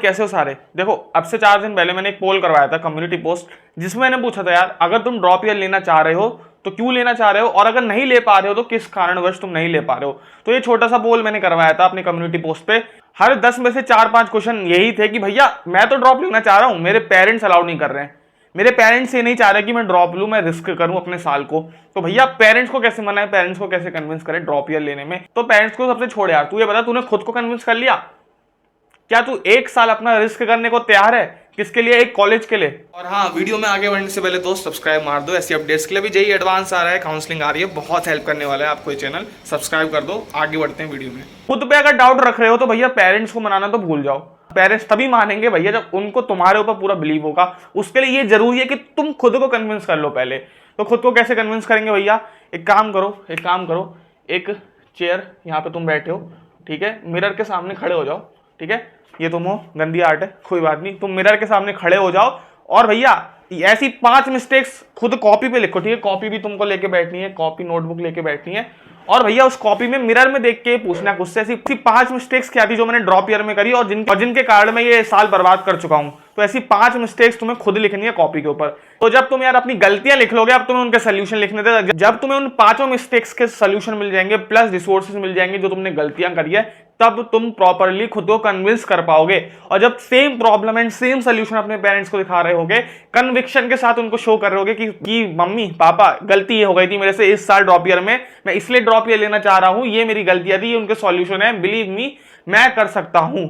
कैसे हो सारे? देखो, अब से 4 दिन पहले मैंने एक पोल करवाया था, कम्युनिटी पोस्ट, जिसमें मैंने पूछा था यार, अगर तुम ड्रॉप ईयर लेना चाह रहे हो तो क्यों लेना चाह रहे हो, और अगर नहीं ले पा रहे हो तो किस कारणवश तुम नहीं ले पा रहे हो। तो ये छोटा सा पोल मैंने करवाया था अपनी कम्युनिटी पोस्ट पे। हर 10 में से 4-5 क्वेश्चन यही थे कि भैया मैं तो ड्रॉप लेना चाह रहा हूं, मेरे पेरेंट्स अलाउ नहीं कर रहे हैं, मेरे पेरेंट्स ये नहीं चाह रहे कि मैं ड्रॉप लूं, मैं रिस्क करूं अपने साल को। तो भैया पेरेंट्स को कैसे मनाए, पेरेंट्स को कैसे कन्विंस करें ड्रॉप ईयर लेने में। तो पेरेंट्स को सबसे छोड़ यार, तू ये बता, तूने खुद को कन्विंस कर लिया? क्या तू 1 साल अपना रिस्क करने को तैयार है? किसके लिए? एक कॉलेज के लिए। और हाँ, वीडियो में आगे बढ़ने से पहले दोस्त सब्सक्राइब मार दो, ऐसी अपडेट्स के लिए। भी जेईई एडवांस आ रहा है, काउंसलिंग आ रही है, बहुत हेल्प करने वाला है आपको ये चैनल। सब्सक्राइब कर दो, आगे बढ़ते हैं वीडियो में। खुद पे अगर डाउट रख रहे हो तो भैया पेरेंट्स को मनाना तो भूल जाओ। पेरेंट्स तभी मानेंगे भैया जब उनको तुम्हारे ऊपर पूरा बिलीव होगा। उसके लिए ये जरूरी है कि तुम खुद को कन्विंस कर लो पहले। तो खुद को कैसे कन्विंस करेंगे भैया? एक काम करो, एक चेयर यहाँ पे तुम बैठे हो, ठीक है, मिरर के सामने खड़े हो जाओ, ठीक है, ये तुम हो, गंदी आर्ट है, कोई बात नहीं, तुम मिरर के सामने खड़े हो जाओ और भैया ऐसी 5 मिस्टेक्स खुद कॉपी पे लिखो, ठीक है, कॉपी भी तुमको लेके बैठनी है, कॉपी नोटबुक लेके बैठनी है। और भैया उस कॉपी में मिरर में देख के पूछना खुद से, ऐसी 5 मिस्टेक्स क्या थी जो मैंने ड्रॉप ईयर में करी और जिनके कारण मैं ये साल बर्बाद कर चुका हूं। तो ऐसी 5 मिस्टेक्स तुम्हें खुद लिखनी है कॉपी के ऊपर। तो जब तुम यार अपनी गलतियां लिख लोगे, अब तुम्हें उनके सोल्यूशन लिखने थे, जब तुम्हें उन 5 मिस्टेक्स के सोल्यूशन मिल जाएंगे प्लस रिसोर्सेज मिल जाएंगे जो तुमने गलतियां करी है, तब तुम प्रॉपरली खुद को कन्विंस कर पाओगे। और जब same problem and same solution अपने पेरेंट्स को दिखा रहे होगे, कन्विक्शन के साथ उनको शो कर रहे होगे कि मम्मी पापा गलती ये हो गई थी मेरे से इस साल ड्रॉप ईयर में, मैं इसलिए ड्रॉप ईयर लेना चाह रहा हूं, ये मेरी गलतियां थी, ये उनके सॉल्यूशन है, बिलीव मी मैं कर सकता हूं।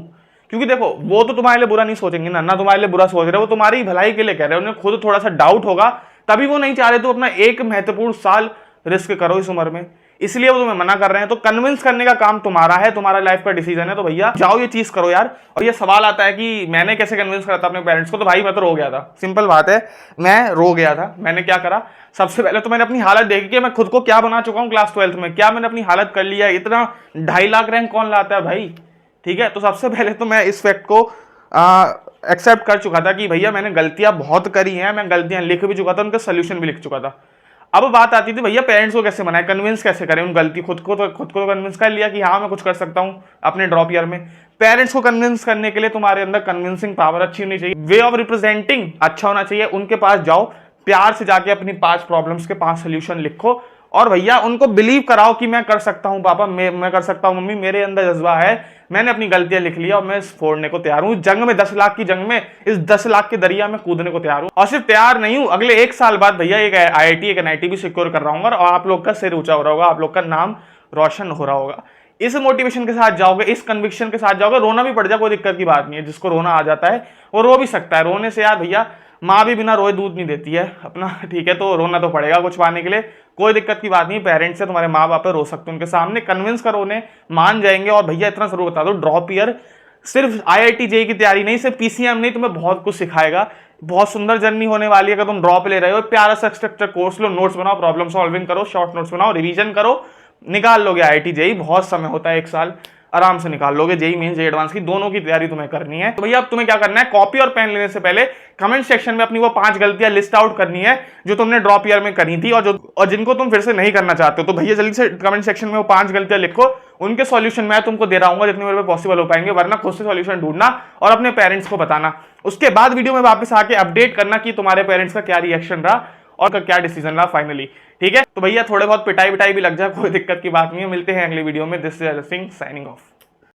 क्योंकि देखो, वो तो तुम्हारे लिए बुरा नहीं सोचेंगे ना तुम्हारे लिए बुरा सोच रहे, वो तुम्हारी भलाई के लिए कह रहे हैं, उन्हें खुद थोड़ा सा डाउट होगा, तभी वो नहीं चाह रहे तो अपना एक महत्वपूर्ण साल रिस्क करो इस उम्र में, इसलिए वो तुम्हें मना कर रहे हैं। तो कन्विंस करने का काम तुम्हारा है, तुम्हारा लाइफ का डिसीजन है। तो भैया जाओ ये चीज करो यार। और ये सवाल आता है कि मैंने कैसे कन्विंस करा था अपने पेरेंट्स को, तो भाई मैं तो रो गया था, सिंपल बात है, मैं रो गया था। मैंने क्या करा, सबसे पहले तो मैंने अपनी हालत देखी कि मैं खुद को क्या बना चुका हूं क्लास 12th में, क्या मैंने अपनी हालत कर लिया। इतना 2.5 लाख रैंक कौन लाता है भाई, ठीक है। तो सबसे पहले तो मैं इस फैक्ट को एक्सेप्ट कर चुका था कि भैया मैंने गलतियां बहुत करी हैं, मैं गलतियां लिख भी चुका था, उनका सोल्यूशन भी लिख चुका था। अब बात आती थी भैया पेरेंट्स को कैसे मनाए, कन्विंस कैसे करें उन गलती, खुद को तो कन्विंस कर लिया कि हाँ मैं कुछ कर सकता हूँ अपने ड्रॉप ईयर में। पेरेंट्स को कन्विंस करने के लिए तुम्हारे अंदर कन्विंसिंग पावर अच्छी होनी चाहिए, वे ऑफ रिप्रेजेंटिंग अच्छा होना चाहिए। उनके पास जाओ, प्यार से जाके अपनी 5 प्रॉब्लम्स के 5 सोल्यूशन लिखो और भैया उनको बिलीव कराओ कि मैं कर सकता हूं पापा, मैं कर सकता हूं मम्मी, मेरे अंदर जज्बा है, मैंने अपनी गलतियां लिख लिया और मैं फोड़ने को तैयार हूं। जंग में 10 लाख की जंग में इस 10 लाख के दरिया में कूदने को तैयार हूं। और सिर्फ तैयार नहीं हूं, अगले 1 साल बाद भैया एक IIT एक NIT भी सिक्योर कर रहा हूं और आप लोग का सिर ऊंचा हो रहा होगा, आप लोग का नाम रोशन हो रहा होगा। इस मोटिवेशन के साथ जाओगे, इस कन्विक्शन के साथ जाओगे, रोना भी पड़ जाए कोई दिक्कत की बात नहीं है, जिसको रोना आ जाता है वो रो भी सकता है। रोने से यार भैया माँ भी बिना रोए दूध नहीं देती है अपना, ठीक है, तो रोना तो पड़ेगा कुछ पाने के लिए, कोई दिक्कत की बात नहीं। पेरेंट्स से तुम्हारे माँ बाप रो सकते हो, उनके सामने कन्विंस करो, उन्हें मान जाएंगे। और भैया इतना जरूर बता दो, ड्रॉप ईयर सिर्फ IIT JEE की तैयारी नहीं, सिर्फ PCM नहीं, तुम्हें बहुत कुछ सिखाएगा, बहुत सुंदर जर्नी होने वाली है। अगर तुम ड्रॉप ले रहे हो, प्यारा सा स्ट्रक्चर कोर्स लो, नोट्स बनाओ, प्रॉब्लम सॉल्विंग करो, शॉर्ट नोट्स बनाओ, रिवीजन करो, निकाल लोगे IIT JEE, बहुत समय होता है 1 साल, आराम से निकाल लोगे। जेईई मेंस जेईई एडवांस की दोनों की तैयारी तुम्हें करनी है। तो भैया अब तुम्हें क्या करना है, कॉपी और पेन लेने से पहले कमेंट सेक्शन में अपनी वो 5 गलतियां लिस्ट आउट करनी है जो तुमने ड्रॉप ईयर में करी थी और जिनको तुम फिर से नहीं करना चाहते हो। तो भैया जल्दी से कमेंट सेक्शन में वो 5 गलतियां लिखो, उनके सॉल्यूशन मैं तुमको दे रहा हूँ जितने मेरे पे पॉसिबल हो पाएंगे, वरना खुद से सॉल्यूशन ढूंढना और अपने पेरेंट्स को बताना। उसके बाद वीडियो में वापस आके अपडेट करना कि तुम्हारे पेरेंट्स का क्या रिएक्शन रहा और क्या डिसीजन रहा फाइनली, ठीक है। तो भैया थोड़े बहुत पिटाई भी लग जाए, कोई दिक्कत की बात नहीं है। मिलते हैं अगले वीडियो में। This is Ajay Singh signing off.